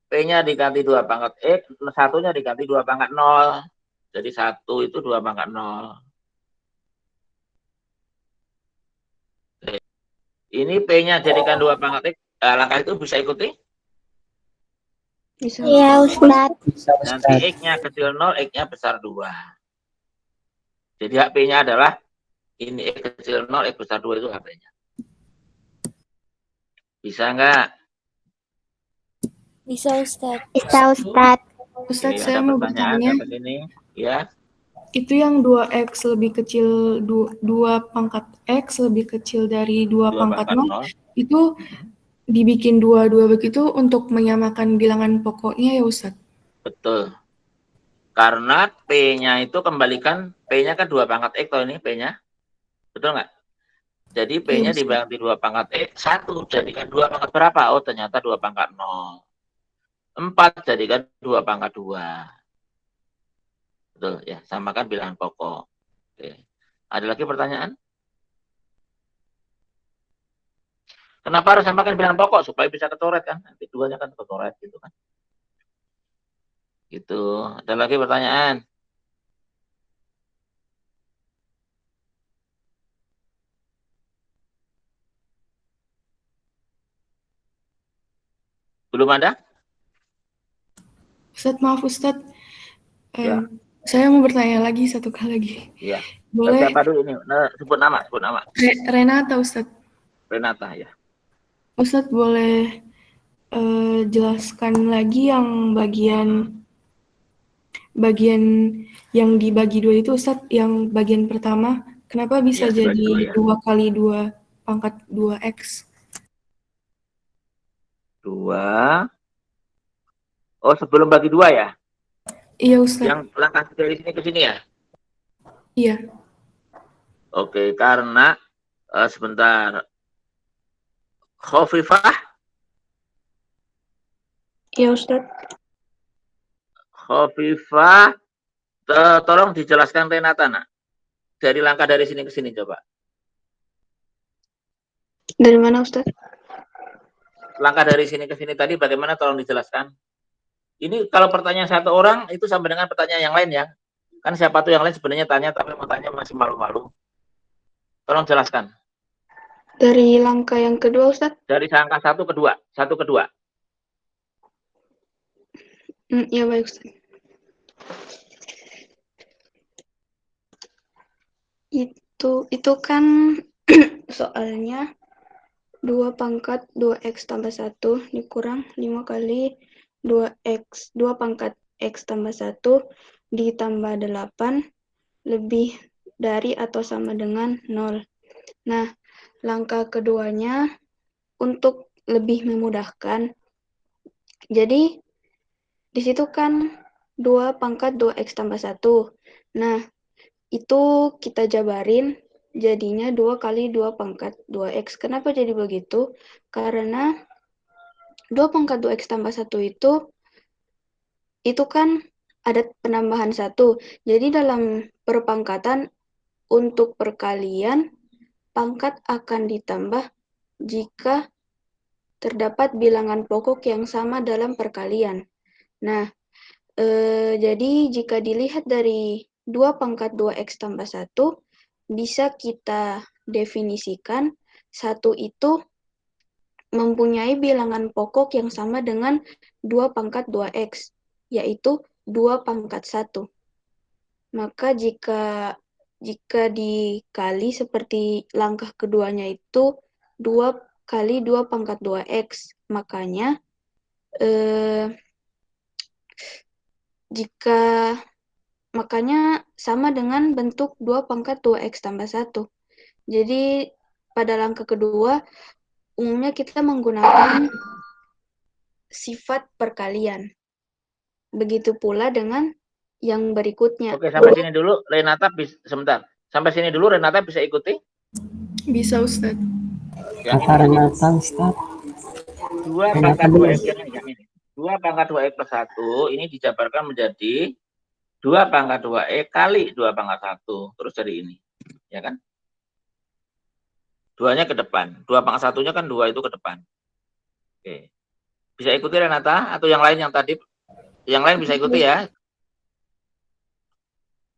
P-nya diganti 2 pangkat X, satunya diganti 2 pangkat 0. Jadi 1 itu 2 pangkat 0. Ini P-nya jadikan 2 pangkat X. Langkah itu bisa ikuti? Bisa. Iya, Ustaz. Nanti X-nya kecil 0, X-nya besar 2. Jadi hak P-nya adalah ini X kecil 0, X besar 2 itu hak P-nya. Bisa enggak? Bisa, Ustaz. Bisa, Ustaz. Ustaz, Oke, saya ada mau pertanyaan bertanya. sampai sini? Ya. Itu yang 2X lebih kecil, 2 pangkat X lebih kecil dari 2 pangkat 0, itu dibikin 2 begitu untuk menyamakan bilangan pokoknya ya, Ustaz? Betul. Karena P-nya itu kembalikan, P-nya kan 2 pangkat X toh ini P-nya. Betul nggak? Jadi P-nya dibagi 2 pangkat X, 1 jadikan 2 pangkat berapa? Oh, ternyata 2 pangkat 0. 4 jadikan 2 pangkat 2. Betul ya, samakan bilangan pokok. Oke. Ada lagi pertanyaan? Kenapa harus samakan bilangan pokok? Supaya bisa kecoret kan? Nanti duanya kan kecoret gitu kan. Gitu. Ada lagi pertanyaan? Belum ada? Ustaz, maaf Ustaz. Ya. Saya mau bertanya lagi satu kali lagi. Iya. Boleh? Siapa dulu ini? Sebut nama. Renata, Ustaz. Renata ya. Ustaz boleh jelaskan lagi yang bagian yang dibagi 2 itu, Ustaz, yang bagian pertama, kenapa bisa Ya, jadi 2 kali 2 pangkat 2X? 2. Oh, sebelum bagi 2 ya? Iya, Ustaz. Yang langkah dari sini ke sini ya? Iya. Oke, karena sebentar. Khofifah? Iya, Ustaz. Khofifah, tolong dijelaskan Renata, nak. Dari langkah dari sini ke sini coba. Dari mana, Ustaz? Langkah dari sini ke sini tadi bagaimana, tolong dijelaskan. Ini kalau pertanyaan satu orang itu sama dengan pertanyaan yang lain ya. Kan siapa tuh yang lain sebenarnya tanya tapi mau tanya masih malu-malu. Tolong jelaskan. Dari langkah yang kedua, Ustaz? Dari angka 1 ke 2. 1 ke 2. Iya, baik, Ustaz. Itu kan soalnya 2 pangkat 2X tambah 1 dikurang 5 kali 2X, 2 pangkat X tambah 1 ditambah 8 lebih dari atau sama dengan 0. Nah, langkah keduanya untuk lebih memudahkan, jadi di situ kan 2 pangkat 2X tambah 1. Nah, itu kita jabarin jadinya 2 kali 2 pangkat 2X. Kenapa jadi begitu? Karena 2 pangkat 2X tambah 1 itu kan ada penambahan 1. Jadi dalam perpangkatan untuk perkalian, pangkat akan ditambah jika terdapat bilangan pokok yang sama dalam perkalian. Nah, jadi jika dilihat dari 2 pangkat 2X tambah 1, bisa kita definisikan 1 itu mempunyai bilangan pokok yang sama dengan 2 pangkat 2X, yaitu 2 pangkat 1. Maka jika dikali seperti langkah keduanya itu 2 kali 2 pangkat 2X, makanya makanya sama dengan bentuk 2 pangkat 2X tambah 1. Jadi pada langkah kedua umumnya kita menggunakan sifat perkalian. Begitu pula dengan yang berikutnya. Oke, sampai sini dulu Renata, sebentar. Sampai sini dulu Renata bisa ikuti? Bisa, Ustaz. Yang ini Renata, Ustaz. 2 pangkat 2X yang ini. 2 pangkat 2X plus 1 ini dijabarkan menjadi 2 pangkat 2X kali 2 pangkat 1. Terus dari ini. Ya kan? 2-nya ke depan. 2 pangkat 1-nya kan 2 itu ke depan. Oke. Bisa ikuti Renata atau yang lain yang tadi? Yang lain bisa ikuti ya.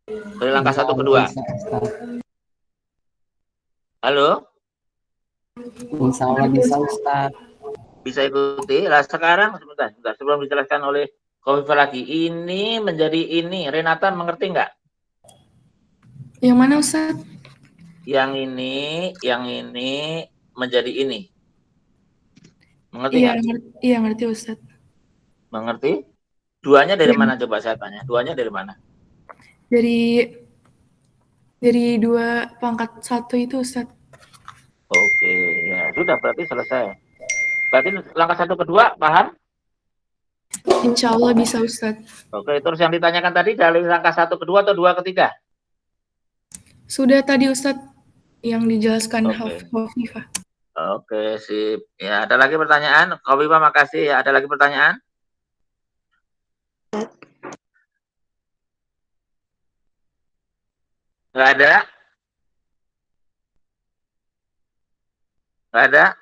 Dari langkah 1 ke 2. Halo? Insya Allah bisa, Ustaz. Bisa ikuti. Nah, sekarang sebentar, sebelum dijelaskan oleh Khofifah lagi, ini menjadi ini. Renata mengerti nggak? Yang mana, Ustaz? Yang ini menjadi ini. Mengerti Iya, nggak? iya ngerti, Ustaz. Mengerti? Duanya dari Iya. mana coba saya tanya? Duanya dari mana? Dari 2 pangkat 1 itu, Ustaz. Oke, ya sudah berarti selesai. Berarti langkah 1 ke 2 paham? Insya Allah bisa, Ustaz. Oke, terus yang ditanyakan tadi dari langkah 1 ke 2 atau 2 ke 3? Sudah tadi, Ustaz, yang dijelaskan Oke. Khofifah. Oke, sip. Ya, ada lagi pertanyaan? Khofifah, makasih. Ya, ada lagi pertanyaan? Nggak ada? Nggak ada?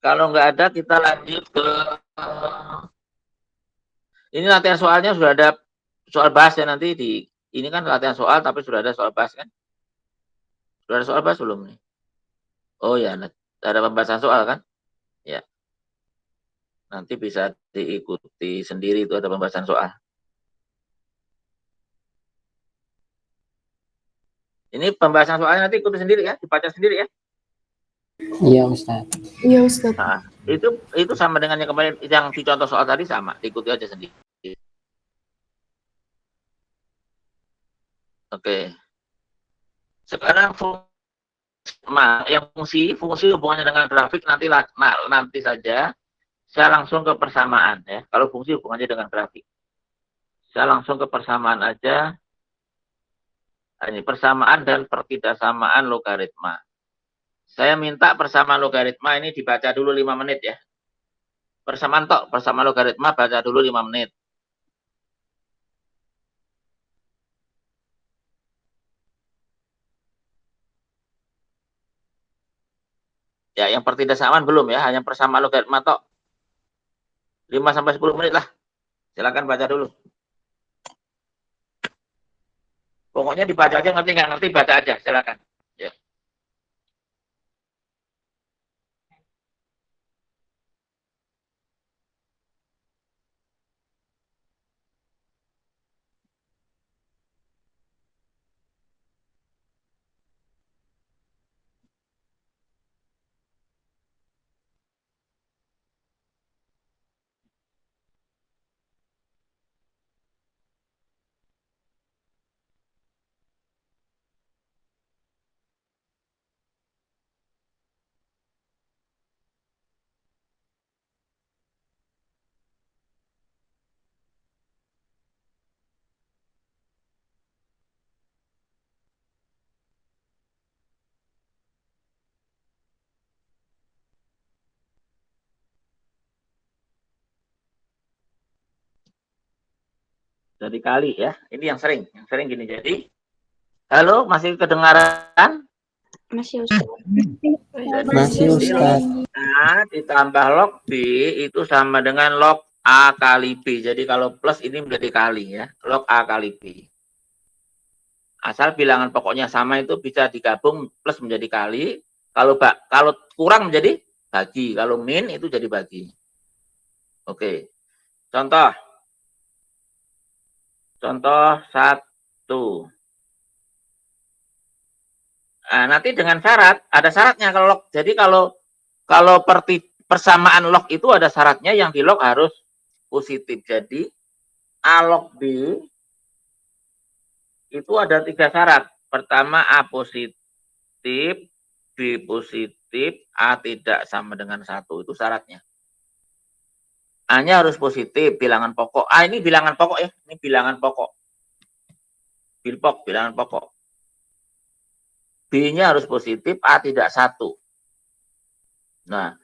Kalau nggak ada, kita lanjut ke... Ini latihan soalnya sudah ada soal bahas ya nanti di... Ini kan latihan soal, tapi sudah ada soal bahas kan? Sudah ada soal bahas belum nih? Oh ya, ada pembahasan soal kan? Ya. Nanti bisa diikuti sendiri, itu ada pembahasan soal. Ini pembahasan soalnya nanti ikuti sendiri ya, dibaca sendiri ya. Iya, Ustaz. Iya, Ustaz. Nah, itu sama dengan yang kemarin yang dicontoh soal tadi, sama, diikuti aja sendiri. Oke. Sekarang fungsi hubungannya dengan grafik nanti saja. Saya langsung ke persamaan ya. Kalau fungsi hubungannya dengan grafik. Saya langsung ke persamaan aja. Ini persamaan dan pertidaksamaan logaritma. Saya minta persamaan logaritma ini dibaca dulu 5 menit ya. Persamaan logaritma baca dulu 5 menit. Ya, yang pertidaksamaan belum ya, hanya persamaan logaritma tok. 5-10 menit lah. Silakan baca dulu. Pokoknya dibaca aja, ngerti nggak ngerti baca aja, silakan. Ya. Jadi kali ya. Ini yang sering gini. Jadi, halo, masih kedengaran? Masih, Ustaz. Masih, Ustaz. Nah, ditambah log B itu sama dengan log A kali B. Jadi kalau plus ini menjadi kali ya. Log A kali B. Asal bilangan pokoknya sama itu bisa digabung plus menjadi kali. Kalau kurang menjadi bagi. Kalau min itu jadi bagi. Oke. Contoh 1. Nah, nanti dengan syarat, ada syaratnya kalau log. Jadi kalau persamaan log itu ada syaratnya, yang di log harus positif. Jadi A log B itu ada 3 syarat. Pertama A positif, B positif, A tidak sama dengan 1. Itu syaratnya. A-nya harus positif, bilangan pokok. A ini bilangan pokok ya. Ini bilangan pokok. Bilangan pokok. B-nya harus positif, A tidak 1. Nah,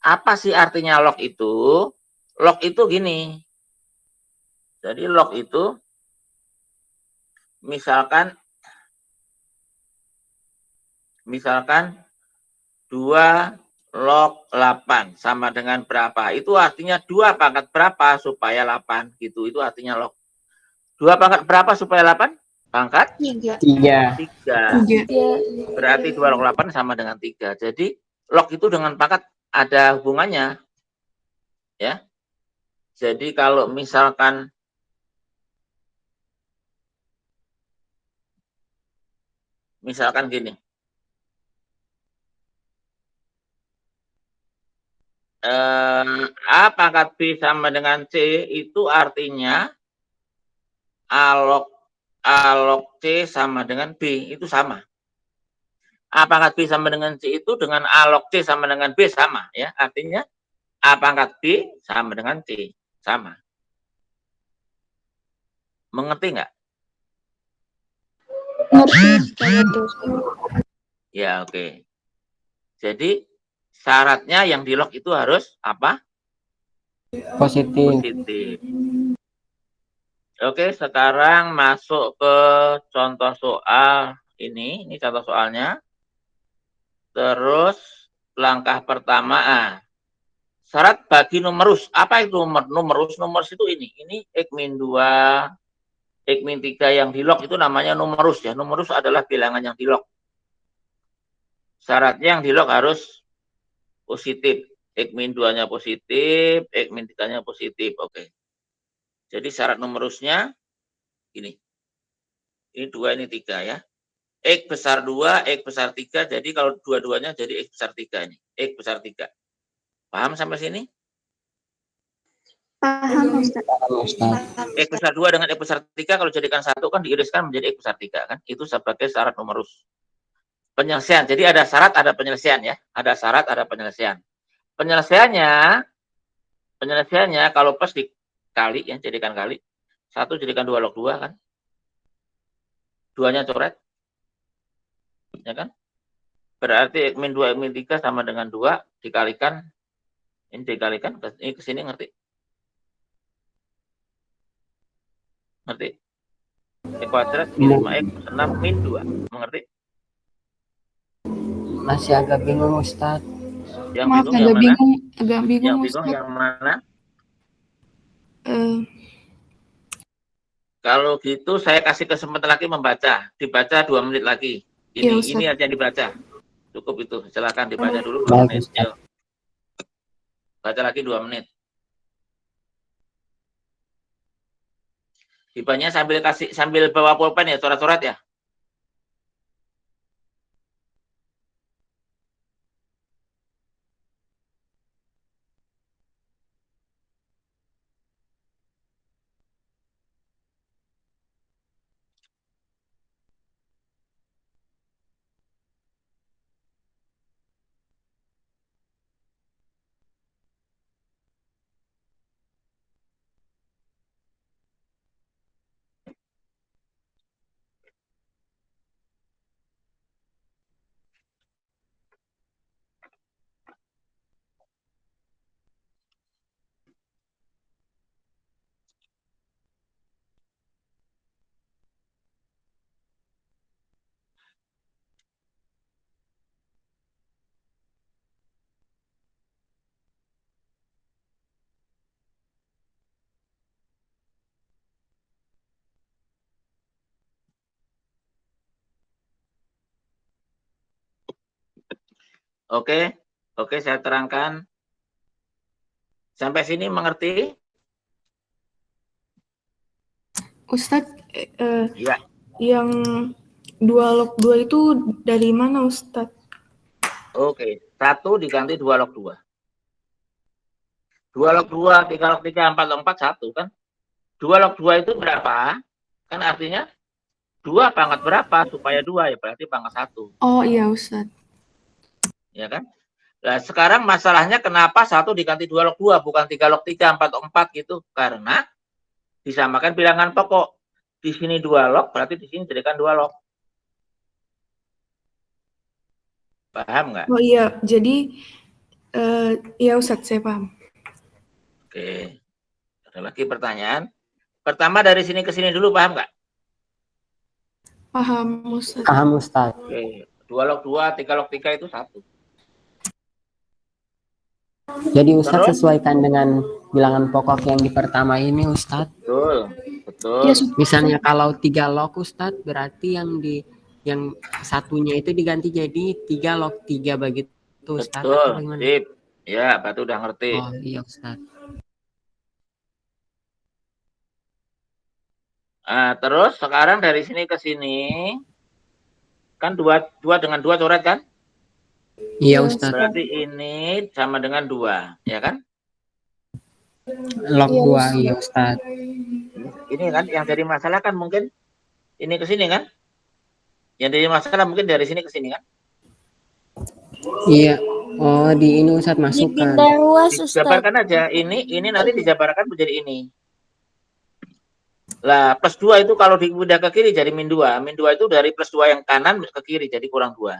apa sih artinya log itu? Log itu gini. Jadi log itu misalkan 2 log 8 sama dengan berapa? Itu artinya 2 pangkat berapa supaya 8 gitu. Itu artinya log. 2 pangkat berapa supaya 8? Pangkat 3. 3. 3. Berarti 2 log 8 sama dengan 3. Jadi log itu dengan pangkat ada hubungannya. Ya. Jadi kalau misalkan gini. A pangkat B sama dengan C itu artinya A log C sama dengan B itu sama. A pangkat B sama dengan C itu dengan A log C sama dengan B sama ya. Artinya A pangkat B sama dengan C sama. Mengerti nggak? Ngerti. Ya oke. Jadi syaratnya yang di log itu harus apa? Positif. Positif. Oke, sekarang masuk ke contoh soal ini. Ini contoh soalnya. Terus langkah pertama, syarat bagi numerus. Apa itu numerus? Numerus itu ini. Ini X-2, X-3 yang di log itu namanya numerus ya. Numerus adalah bilangan yang di log. Syaratnya yang di log harus positif. X-2-nya positif, X-3-nya positif. Oke. Jadi syarat numerusnya ini. Ini 2, ini 3 ya. X besar 2, X besar 3. Jadi kalau dua-duanya jadi X besar 3 ini. X besar 3. Paham sampai sini? Paham, Ustaz. X besar 2 dengan X besar 3 kalau jadikan 1 kan diiriskan menjadi X besar 3 kan. Itu sebagai syarat numerus. Penyelesaian. Jadi ada syarat, ada penyelesaian ya. Ada syarat, ada penyelesaian. Penyelesaiannya kalau pas dikali ya, jadikan kali. 1 jadikan 2 log 2 kan. 2-nya coret. Ya kan? Berarti X-2, X-3 sama dengan 2 dikalikan. Ini dikalikan, ini ke sini ngerti? Ngerti? X kuadrat min 5X plus 6 min 2. Mengerti? Masih agak bingung Ustaz. Yang Maaf, bingung yang mana? agak bingung Yang bingung Ustaz. yang mana? Eh, Kalau gitu saya kasih kesempatan lagi membaca. Dibaca 2 menit lagi. Iya, Ustaz. Ini aja dibaca. Cukup itu. Silakan dibaca dulu 2 Baik, menit. Ustaz. Yuk. Baca lagi 2 menit. Dibanya sambil bawa pulpen ya, coret-coret ya. Oke, saya terangkan. Sampai sini mengerti? Ustadz, Ya. yang 2 log 2 itu dari mana Ustadz? Oke, 1 diganti 2 log 2. 2 log 2, 3 log 3, 4 log 4, 1 kan? 2 log 2 itu berapa? Kan artinya 2 pangkat berapa supaya 2 ya berarti pangkat 1. Oh iya Ustadz. Ya kan? Nah, sekarang masalahnya kenapa 1 diganti 2 log 2 bukan 3 log 3, 4 log 4 gitu? Karena disamakan bilangan pokok. Di sini 2 log berarti di sini jadikan 2 log. Paham nggak? Oh iya, jadi iya Ustadz, saya paham. Oke. Ada lagi pertanyaan? Pertama dari sini ke sini dulu, paham nggak? Paham Ustadz. Paham Ustaz. Oke. 2 log 2, 3 log 3 itu 1. Jadi Ustadz Terus? sesuaikan dengan bilangan pokok yang di pertama ini Ustadz. Betul, betul. Ya, Misalnya kalau 3 log Ustadz, berarti yang satunya itu diganti jadi 3 log 3 begitu Ustadz, atau Betul, bagaimana? sip. Ya, Batu udah ngerti. Oh iya Ustadz. Nah, terus sekarang dari sini ke sini kan dua dengan dua coret kan? Iya Ustadz. Berarti ini sama dengan 2, ya kan? Log 2 iya Ustadz. Ini kan yang jadi masalah kan mungkin ini ke sini kan? Yang jadi masalah mungkin dari sini ke sini kan? Iya. Oh di ini Ustadz masukkan. Dijabarkan aja. Ini nanti dijabarkan menjadi ini. Lah, plus 2 itu kalau dipindah ke kiri jadi min 2. Min 2 itu dari plus 2 yang kanan ke kiri jadi kurang 2.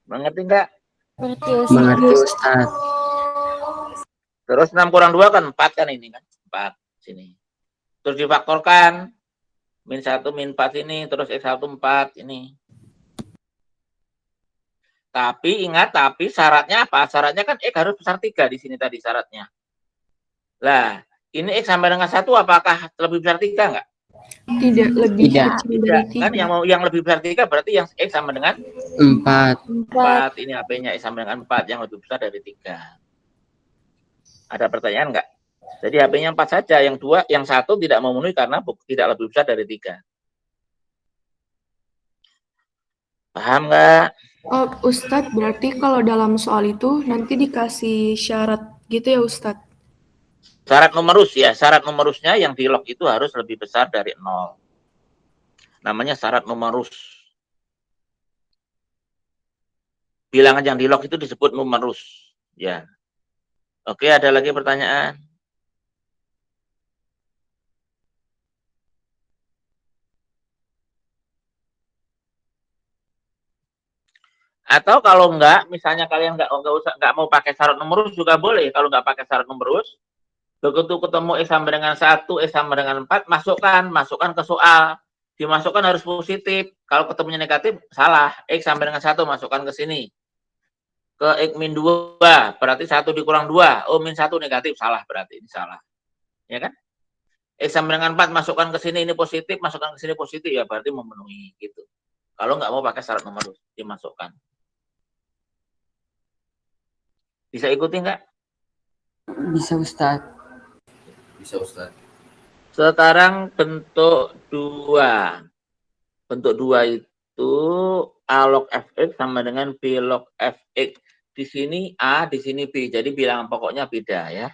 Mengerti enggak? Mengerti Ustadz. Terus 6 kurang 2 kan 4 kan ini kan? 4 sini. Terus difaktorkan. Min 1 min 4 ini, terus X1 4 ini. Tapi ingat, tapi syaratnya apa? Syaratnya kan X harus besar 3 di sini tadi syaratnya. Lah, ini X sama dengan 1 apakah lebih besar 3 enggak? Tidak, lebih kecil dari Kan 3. yang lebih besar 3 berarti yang X sama dengan 4. 4. Ini HP-nya X sama dengan 4 yang lebih besar dari 3. Ada pertanyaan enggak? Jadi HP-nya 4 saja, yang 2, yang 1 tidak memenuhi karena tidak lebih besar dari 3. Paham enggak? Oh, Ustadz, berarti kalau dalam soal itu nanti dikasih syarat gitu ya Ustadz? Syarat numerus ya, syarat numerusnya yang di log itu harus lebih besar dari 0. Namanya syarat numerus. Bilangan yang di log itu disebut numerus. Ya. Oke, ada lagi pertanyaan? Atau kalau enggak, misalnya kalian enggak mau pakai syarat numerus juga boleh. Kalau enggak pakai syarat numerus, begitu ketemu X sama dengan 1, X sama dengan 4, masukkan ke soal. Dimasukkan harus positif. Kalau ketemunya negatif, salah. X sama dengan 1, masukkan ke sini. Ke X min 2, berarti 1 dikurang 2. Oh, min 1 negatif, salah berarti. Ini salah. Ya kan? X sama dengan 4, masukkan ke sini, ini positif, masukkan ke sini positif, ya berarti memenuhi. Gitu. Kalau nggak mau pakai syarat numerus, dimasukkan. Bisa ikuti nggak? Bisa Ustadz. Bisa Ustadz. Sekarang bentuk 2. Bentuk 2 itu A log Fx sama dengan B log Fx. Di sini A, di sini B. Jadi bilangan pokoknya beda ya.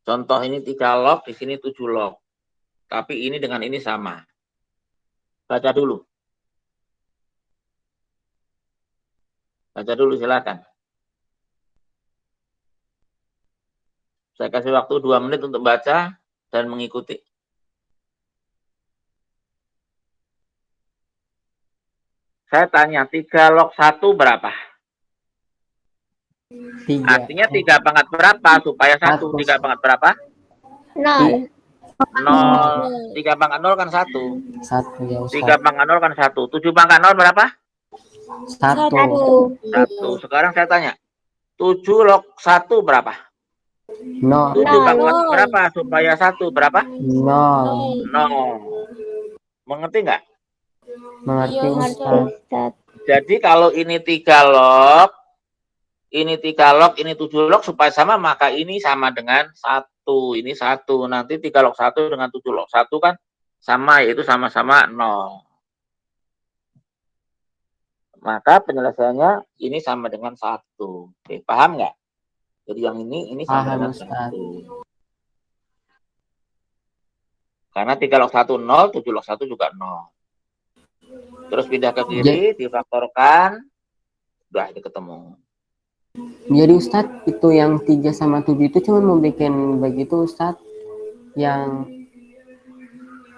Contoh ini 3 log, di sini 7 log. Tapi ini dengan ini sama. Baca dulu. Baca dulu silakan. Saya kasih waktu 2 menit untuk baca dan mengikuti. Saya tanya, 3 log 1 berapa? 3. Artinya 3 pangkat berapa supaya 1? 3 pangkat berapa? 0. 0. 3 pangkat 0 kan 1. 1 ya 3 Ustadz. pangkat 0 kan 1. 7 pangkat 0 berapa? 1. 1. Sekarang saya tanya, 7 log 1 berapa? 0. 7 pangkat berapa supaya 1 berapa? 0. 0. Mengerti nggak? Mengerti Ustadz. Jadi kalau ini 3 log, ini 3 log, ini 7 log supaya sama, maka ini sama dengan 1. Ini 1. Nanti 3 log 1 dengan 7 log 1 kan sama, yaitu sama-sama 0. Maka penyelesaiannya ini sama dengan 1. Oke, paham nggak? Jadi yang ini sama Paham dengan Ustadz. 1. Karena 3 log 1 0, 7 log 1 juga 0. Terus pindah ke kiri, difaktorkan, udah ketemu. Jadi Ustadz, itu yang 3 sama 7 itu cuma mau bikin begitu Ustadz. Yang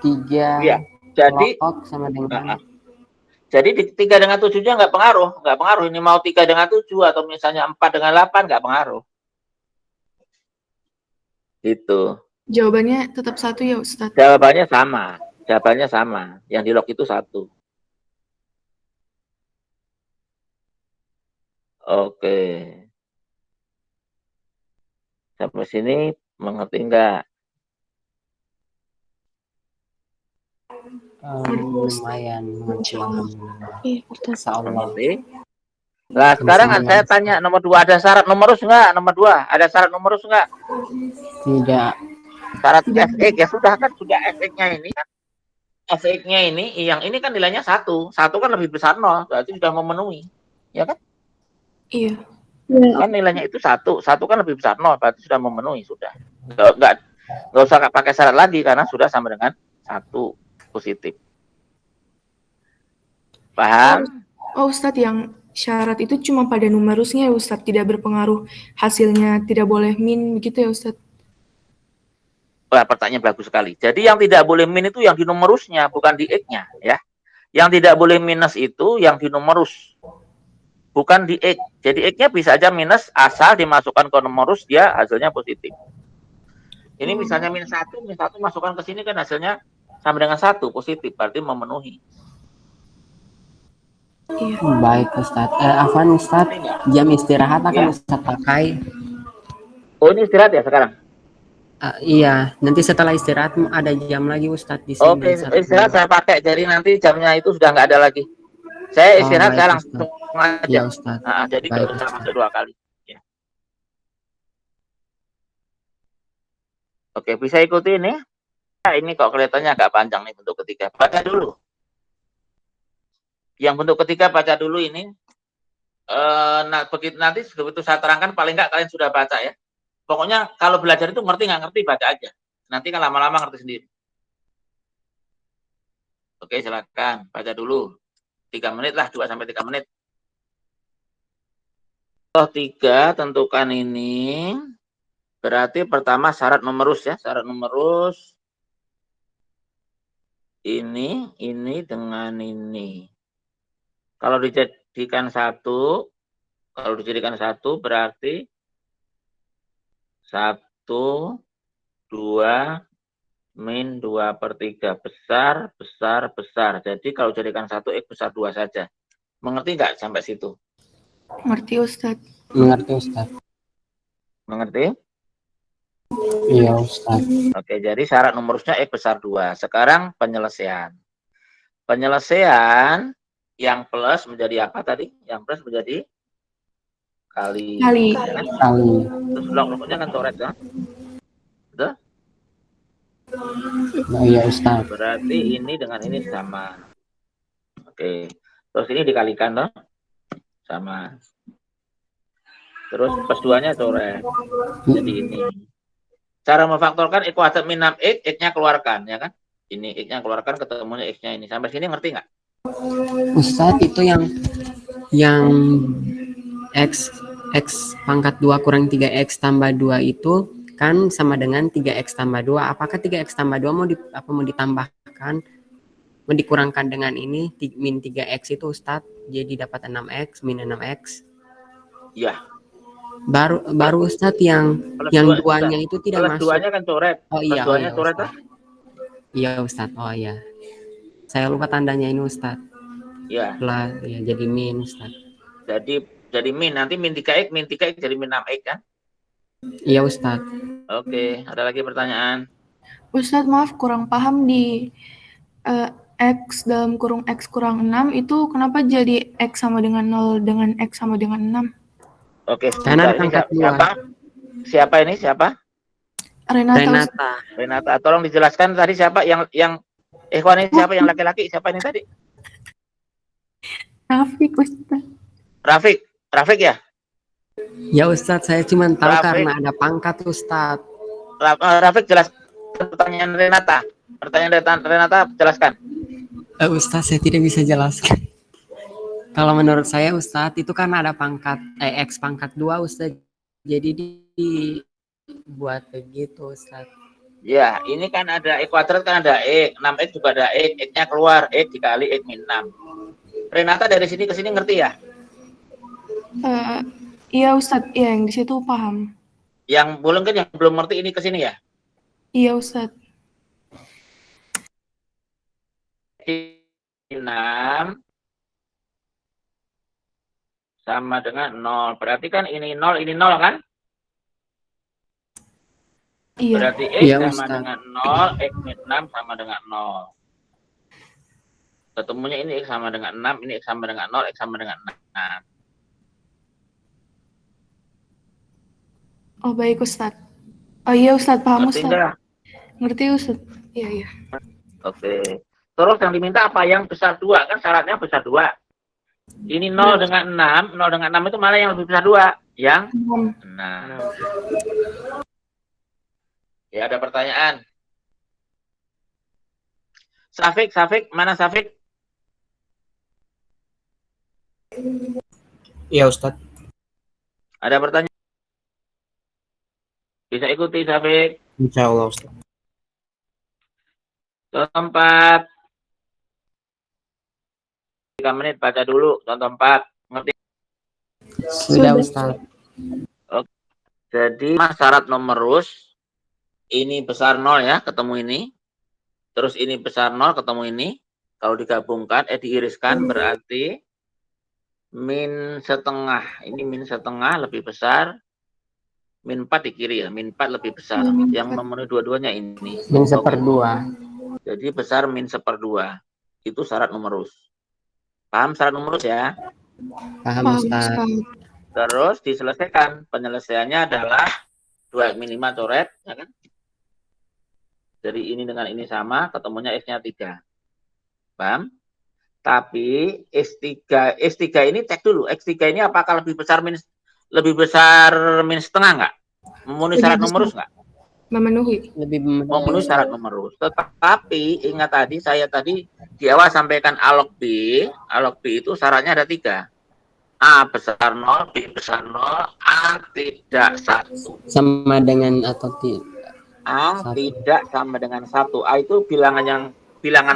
3 Iya, jadi log sama dengan jadi 3 dengan 7-nya nggak pengaruh. Ini mau 3 dengan 7 atau misalnya 4 dengan 8 nggak pengaruh. Gitu. Jawabannya tetap 1 ya Ustadz? Jawabannya sama. Yang di log itu 1. Oke. Sampai sini mengerti enggak? Lumayan mengerti, alhamdulillah. Iya, Ustaz. Insya Allah. Mengerti? Nah, sekarang saya tanya nomor 2, ada syarat numerus enggak? Nomor 2, ada syarat numerus enggak? Tidak. Syarat Fx ya sudah kan, sudah Fx-nya ini kan. Fx-nya ini, yang ini kan nilainya 1. 1 kan lebih besar 0, berarti sudah memenuhi. Ya kan? Iya. Kan nilainya itu 1. 1 kan lebih besar 0, berarti sudah memenuhi, sudah. Enggak usah pakai syarat lagi karena sudah sama dengan 1 positif. Paham? Oh, Ustadz, yang syarat itu cuma pada numerusnya ya, Ustadz, tidak berpengaruh hasilnya tidak boleh min begitu ya, Ustadz? Wah, pertanyaan bagus sekali. Jadi yang tidak boleh min itu yang di numerusnya, bukan di X-nya, ya. Yang tidak boleh minus itu yang di numerus, bukan di X. Jadi X-nya bisa aja minus, asal dimasukkan ke numerus dia hasilnya positif. Ini misalnya minus 1 masukkan ke sini kan hasilnya sama dengan 1 positif, berarti memenuhi. Iya. Baik Ustadz. Afwan Ustadz, jam istirahat akan Ya. Ustadz pakai. Oh, ini istirahat ya sekarang? Iya, nanti setelah istirahat ada jam lagi Ustadz di sini. Oke, istirahat saya pakai, jadi nanti jamnya itu sudah nggak ada lagi. Saya istirahat, saya langsung aja. Ya Ustadz. Nah, jadi nggak usah masuk 2 kali. Ya. Oke, bisa ikuti ini. Nah, ini kok kelihatannya agak panjang nih bentuk ketiga. Baca dulu. Yang bentuk ketiga baca dulu ini. Nah, begitu nanti begitu saya terangkan, paling nggak kalian sudah baca ya. Pokoknya kalau belajar itu ngerti nggak ngerti baca aja. Nanti kan lama-lama ngerti sendiri. Oke, silakan baca dulu. 3 menit lah, 2-3 menit. Contoh 3, tentukan ini. Berarti pertama syarat numerus ya. Syarat numerus. Ini dengan ini. Kalau dijadikan 1, berarti 1, 2, min 2/3. Besar. Jadi kalau jadikan 1, X besar 2 saja. Mengerti nggak sampai situ? Ngerti, Ustadz. Mengerti Ustadz. Mengerti? Iya Ustadz. Oke, jadi syarat numerusnya X besar 2. Sekarang penyelesaian. Penyelesaian yang plus menjadi apa tadi? Yang plus menjadi kali. Ya kan? Kali. Terus blok-bloknya kan coret ya? Betul? Oh, iya Ustadz. Berarti ini dengan ini sama. Oke. Terus ini dikalikan loh. Sama. Terus plus 2-nya coret. Jadi ini. Cara memfaktorkan X kuadrat min 6X, X-nya keluarkan, ya kan? Ini X-nya keluarkan, ketemunya X-nya ini. Sampai sini ngerti nggak? Ustadz, itu yang X pangkat 2 kurang 3X tambah 2 itu kan sama dengan 3X tambah 2. Apakah 3X tambah 2 mau ditambahkan, mau dikurangkan dengan ini, min 3X itu Ustadz, jadi dapat 6X, min 6X? Iya. Baru Ustadz yang duanya itu tidak plus masuk. Duanya kan coret. Oh iya, plus 2-nya coret Ustadz. Iya Ustadz, oh iya. Saya lupa tandanya ini Ustadz. Iya. Plus, ya jadi min Ustadz. Jadi min, nanti min 3X jadi min 6X kan? Iya Ustadz. Oke, ada lagi pertanyaan? Ustadz, maaf kurang paham di X dalam kurung X kurang 6 itu kenapa jadi X sama dengan 0 dengan X sama dengan 6? Oke, Karena ini pangkat 2. Siapa ini? Siapa? Renata. Tolong dijelaskan tadi siapa yang Ikhwan ini siapa yang laki-laki? Siapa ini tadi? Rafiq, Ustadz. Rafiq ya? Ya Ustadz, saya cuma tahu Rafiq. karena ada pangkat Ustadz. Rafiq, jelas pertanyaan Renata. Pertanyaan Renata, jelaskan. Ustadz, saya tidak bisa jelaskan. Kalau menurut saya Ustadz, itu kan ada pangkat X pangkat 2 Ustadz. Jadi dibuat begitu Ustadz. Ya, ini kan ada X kuadrat, kan ada X. 6X juga ada X. X-nya keluar. X dikali X min 6. Renata dari sini ke sini ngerti ya? Iya Ustadz, iya yang di situ paham. Yang belum kan yang belum ngerti ini ke sini ya? Iya Ustadz. 6 sama dengan 0. Berarti kan ini 0 kan? Iya. Berarti X Iya, sama Ustaz. dengan 0, X min 6 sama dengan 0. Ketemunya ini X sama dengan 6, ini X sama dengan 0, X sama dengan 6. Oh, baik Ustadz. Oh iya Ustadz, paham Ngerti Ustadz. nggak? Ngerti Ustadz. Iya, iya. Oke. Terus yang diminta apa? Yang besar 2, kan syaratnya besar 2. Ini 0 dengan 6, 0 dengan 6 itu malah yang lebih besar 2. Yang 6. Ya, ada pertanyaan. Safik, mana Safik? Iya Ustadz. Ada pertanyaan? Bisa ikuti Safik. Insya Allah Ustadz. Contoh 4. 3 menit baca dulu. Contoh 4. Ngerti? Sudah Ustaz. Oke. Jadi syarat numerus ini besar 0 ya, ketemu ini. Terus ini besar 0 ketemu ini. Kalau digabungkan, diiriskan berarti min setengah. Ini min setengah lebih besar. Min 4 di kiri ya, min 4 lebih besar. Yang memenuhi dua-duanya ini. Min 1/2. Jadi besar min 1/2. Itu syarat numerus. Paham syarat numerus ya? Paham Ustaz. Terus diselesaikan. Penyelesaiannya adalah 2 min 5 coret. Ya kan? Jadi ini dengan ini sama, ketemunya X-nya 3. Paham? Tapi S3 ini cek dulu. X3 ini apakah lebih besar min setengah nggak? Memenuhi syarat numerus nggak? Memenuhi. Memenuhi syarat numerus. Tetapi ingat tadi saya tadi di awal sampaikan A log B itu syaratnya ada 3. A besar 0, B besar 0, A tidak 1. Sama dengan atau tidak? A tidak sama dengan 1. A itu bilangan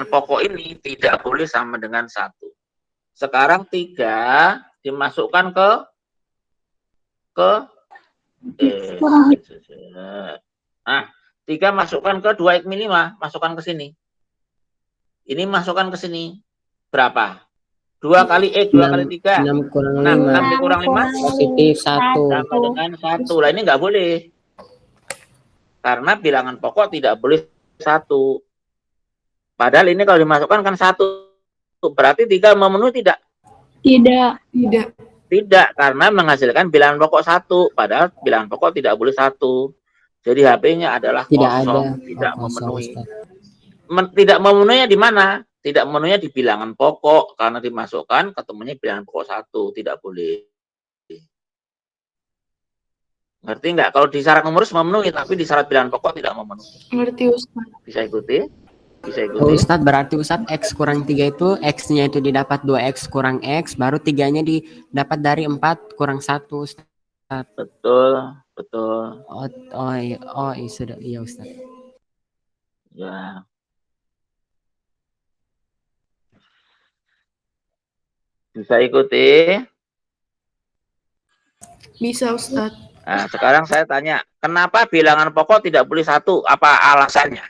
pokok ini tidak boleh sama dengan 1. Sekarang 3 dimasukkan ke 3 masukkan ke 2x min 5, masukkan ke sini. Ini masukkan ke sini. Berapa? 2 kali X, 2 kali 3. 6 kurang 6 5. dikurang 5. Positif 1. Sama dengan 1. Lah ini nggak boleh. Karena bilangan pokok tidak boleh 1. Padahal ini kalau dimasukkan kan 1. Berarti 3 memenuhi tidak? Tidak, karena menghasilkan bilangan pokok 1. Padahal bilangan pokok tidak boleh 1. Jadi HP-nya adalah kosong, tidak memenuhi. Tidak memenuhinya di mana? Tidak memenuhinya di bilangan pokok. Karena dimasukkan ketemunya bilangan pokok 1. Tidak boleh. Ngerti nggak? Kalau di syarat numerus memenuhi, tapi di syarat bilangan pokok tidak memenuhi. Ngerti Ustaz. Bisa ikuti? Oh, Ustadz, berarti Ustadz X kurang 3 itu X-nya itu didapat 2X kurang X, baru 3-nya didapat dari 4 kurang 1, Ustadz. Betul. Oh, sudah, iya Ustadz. Ya. Bisa ikuti? Bisa Ustadz. Nah, sekarang saya tanya, kenapa bilangan pokok tidak boleh 1? Apa alasannya?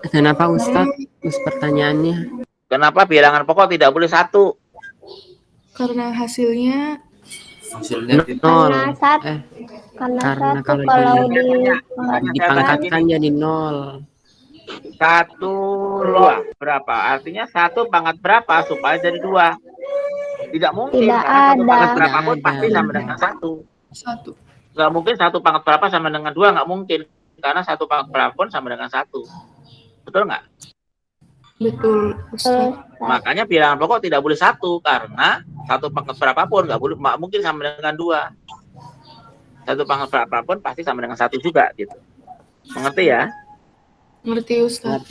Kenapa Ustadz? Pertanyaannya. Kenapa bilangan pokok tidak boleh 1? Karena hasilnya 0. Karena kalau dipangkatkan jadi 0. 1 2 berapa? Artinya 1 pangkat berapa supaya jadi 2? Tidak mungkin. Tidak Karena 1 pangkat ada. berapa pun pasti sama dengan 1. Nggak mungkin 1 pangkat berapa sama dengan 2, nggak mungkin. Karena 1 pangkat berapa pun sama dengan 1. Betul nggak? betul Ustaz. Makanya bilangan pokok tidak boleh 1 karena 1 pangkat berapapun nggak mungkin sama dengan 2. 1 pangkat berapapun pasti sama dengan 1 juga gitu. Mengerti ya? Ngerti Ustaz.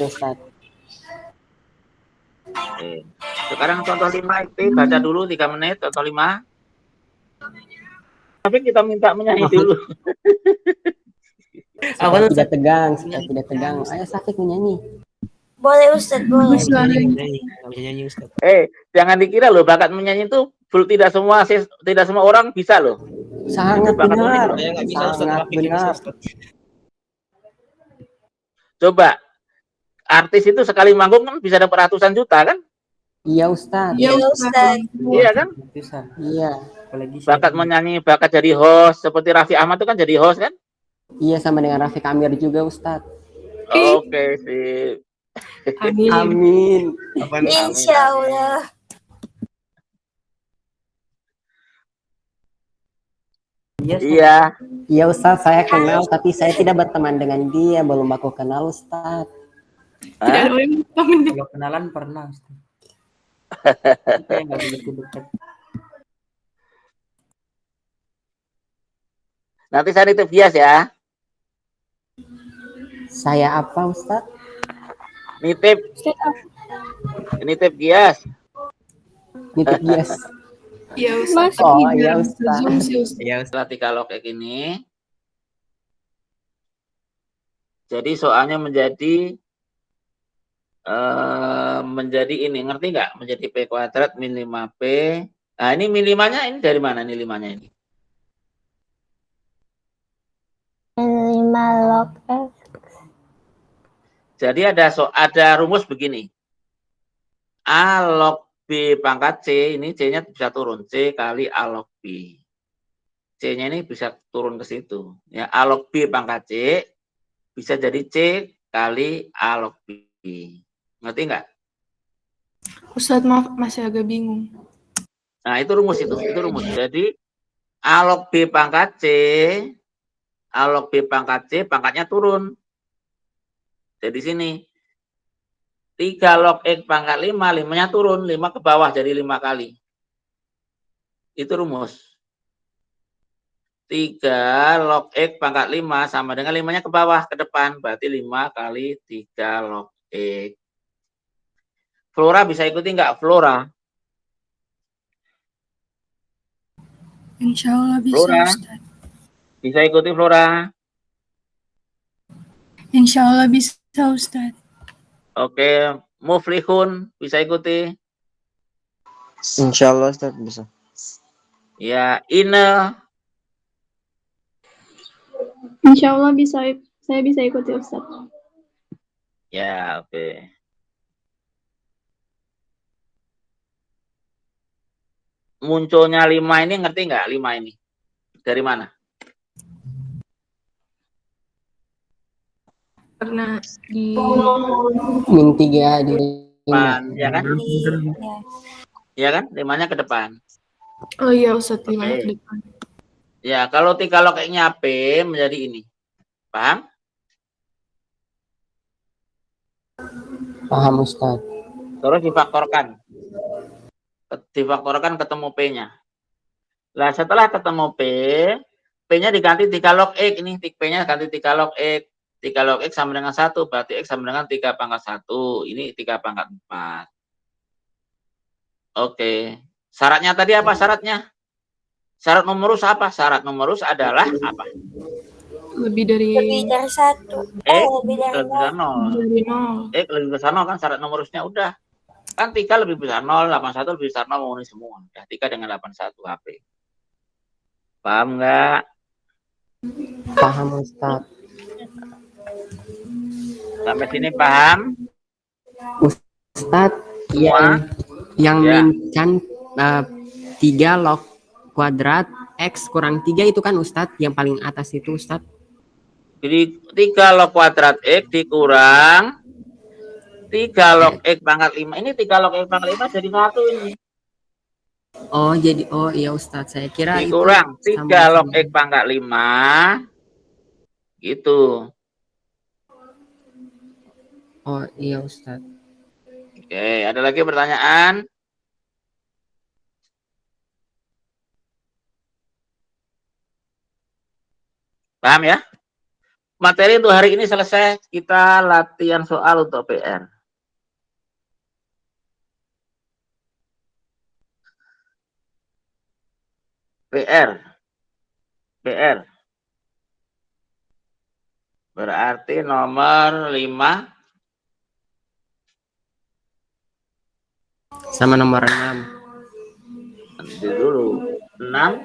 Oke. Sekarang contoh 5 itu baca dulu 3 menit contoh 5. Tapi kita minta menyanyi dulu. Supaya tidak tegang. Ayo Safik menyanyi. Boleh Ustaz, boleh. Jangan dikira loh bakat menyanyi itu tidak semua orang bisa loh. Sangat benar. Coba artis itu sekali manggung kan bisa dapat ratusan juta kan? Iya Ustadz. Iya, Iya, Ustaz. Iya kan? Iya. Bakat menyanyi, bakat jadi host. Seperti Raffi Ahmad itu kan jadi host kan? Iya sama dengan Rafiq Amir juga Ustadz. Oke, sip. Amin. Amin. Insya Allah. Iya. Iya Ustadz, saya kenal tapi saya tidak berteman dengan dia, belum aku kenal Ustadz. Tidak ada Hah? yang berteman. Kalau kenalan pernah, Ustaz. Saya nggak begitu dekat. Nanti saya nitip Gias ya. Saya apa Ustadz? Nitip Gias. Nitip Gias. Iya, Ustaz. Oh, Tapi iya, jarang Ustaz. Zoom sih, Ustaz. Ya, setelah tiga log kayak gini. Jadi soalnya menjadi ini, ngerti nggak? Menjadi P kuadrat min 5P. Nah, ini min 5-nya ini dari mana nih 5-nya ini? 5 log X. Jadi ada rumus begini. A log B pangkat C, ini C-nya bisa turun. C kali A log B. C-nya ini bisa turun ke situ. Ya, A log B pangkat C bisa jadi C kali A log B. Ngerti nggak? Ustaz, maaf, masih agak bingung. Nah, itu rumus itu. Itu rumus. Jadi, A log B pangkat C, A log B pangkat C, pangkatnya turun. Jadi sini. 3 log X pangkat 5, 5-nya turun. 5 ke bawah, jadi 5 kali. Itu rumus. 3 log X pangkat 5 sama dengan 5-nya ke bawah, ke depan. Berarti 5 kali 3 log X. Flora bisa ikuti nggak? Flora. Insya Allah bisa, Flora. Ustaz. Bisa ikuti Flora. Insya Allah bisa, Ustaz. Oke. Muflihun bisa ikuti. Insya Allah Ustaz bisa. Ya, Ine. Insya Allah bisa, saya bisa ikuti Ustaz. Ya, oke. Munculnya 5 ini ngerti nggak 5 ini? Dari mana? Karena di Min 3 di Depan, ya kan? Ya. Ya kan? 5-nya ke depan. Oh iya, Ustaz, 5 Oke. ke depan. Ya, kalau 3 log-nya P menjadi ini. Paham? Paham Ustadz. Terus difaktorkan. Difaktorkan ketemu P-nya. Nah, setelah ketemu P, P-nya diganti 3 log X. Ini P-nya ganti 3 log X. 3 log X sama dengan 1, berarti X sama dengan 3 pangkat 1. Ini 3 pangkat 4. Oke. Syaratnya tadi apa syaratnya? Syarat numerus apa? Syarat numerus adalah apa? Lebih dari 1. X Lebih dari lebih besar 0. dari 0. X lebih besar 0 kan syarat numerusnya udah. Kan 3 lebih besar 0, 81 lebih besar 0 memenuhi semua. Udah 3 dengan 81 HP. Paham nggak? Paham Ustadz. Sampai sini paham? Ustadz Semua? yang Ya. min kan 3 log kuadrat X kurang 3 itu kan Ustadz, yang paling atas itu Ustadz. Jadi 3 log kuadrat X dikurang 3 log X pangkat 5. Ini 3 log X pangkat 5 jadi 1 ini. Oh iya Ustadz, saya kira Dikurang itu 3 log sama-sama. X pangkat 5. Gitu. Oh iya Ustadz. Oke, ada lagi pertanyaan? Paham ya? Materi untuk hari ini selesai. Kita latihan soal untuk PR. PR. Berarti nomor 5 Sama nomor 6. nanti dulu. 6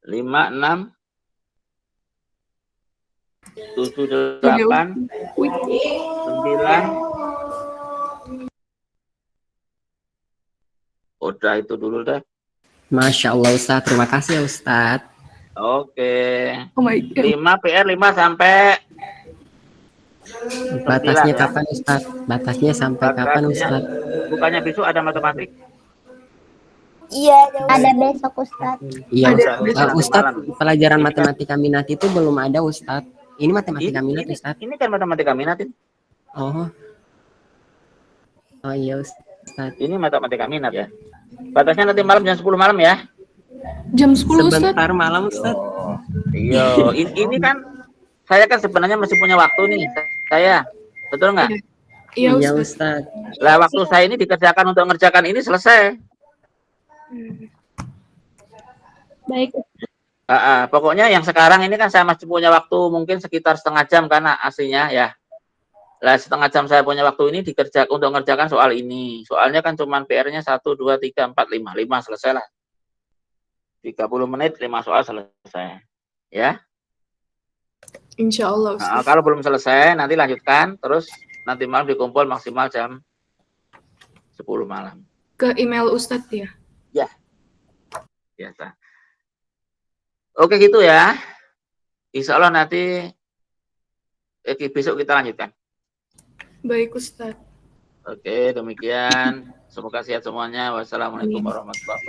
5, 6 7, 8, 9. Udah itu dulu deh. Masya Allah Ustadz, terima kasih ya Ustadz. Oke. Oh my God. 5 PR 5 sampai Batasnya 9 ya. kapan Ustadz? Batasnya sampai kapan Batasnya. Ustadz? Bukannya besok ada matematik? Iya, ada besok Ustadz. Iya Ada. Ustadz. Ustadz, pelajaran matematika minat itu belum ada Ustadz. Ini matematika minat Ustadz. Ini kan matematika minat ini. Oh. Oh iya Ustadz. Ini matematika minat ya. Batasnya nanti malam jam 10 malam ya. Jam 10 Ustadz. Sebentar malam Ustadz. Iya, ini kan saya kan sebenarnya masih punya waktu nih. Saya. Betul nggak? Iya Iya Ustadz. Ustadz. Lah waktu saya ini dikerjakan untuk mengerjakan ini selesai. Baik. Pokoknya yang sekarang ini kan saya masih punya waktu mungkin sekitar setengah jam karena aslinya ya. Lah setengah jam saya punya waktu ini dikerjakan untuk mengerjakan soal ini. Soalnya kan cuman PR-nya 1, 2, 3, 4, 5. 5 selesai lah. 30 menit 5 soal selesai. Ya. Insya Allah Nah, Ustadz. kalau belum selesai nanti lanjutkan terus nanti malam dikumpul maksimal jam 10 malam. Ke email Ustadz ya. Biasa. Oke gitu ya. Insya Allah nanti besok kita lanjutkan. Baik Ustadz. Oke, demikian. Semoga sehat semuanya. Wassalamualaikum warahmatullahi wabarakatuh.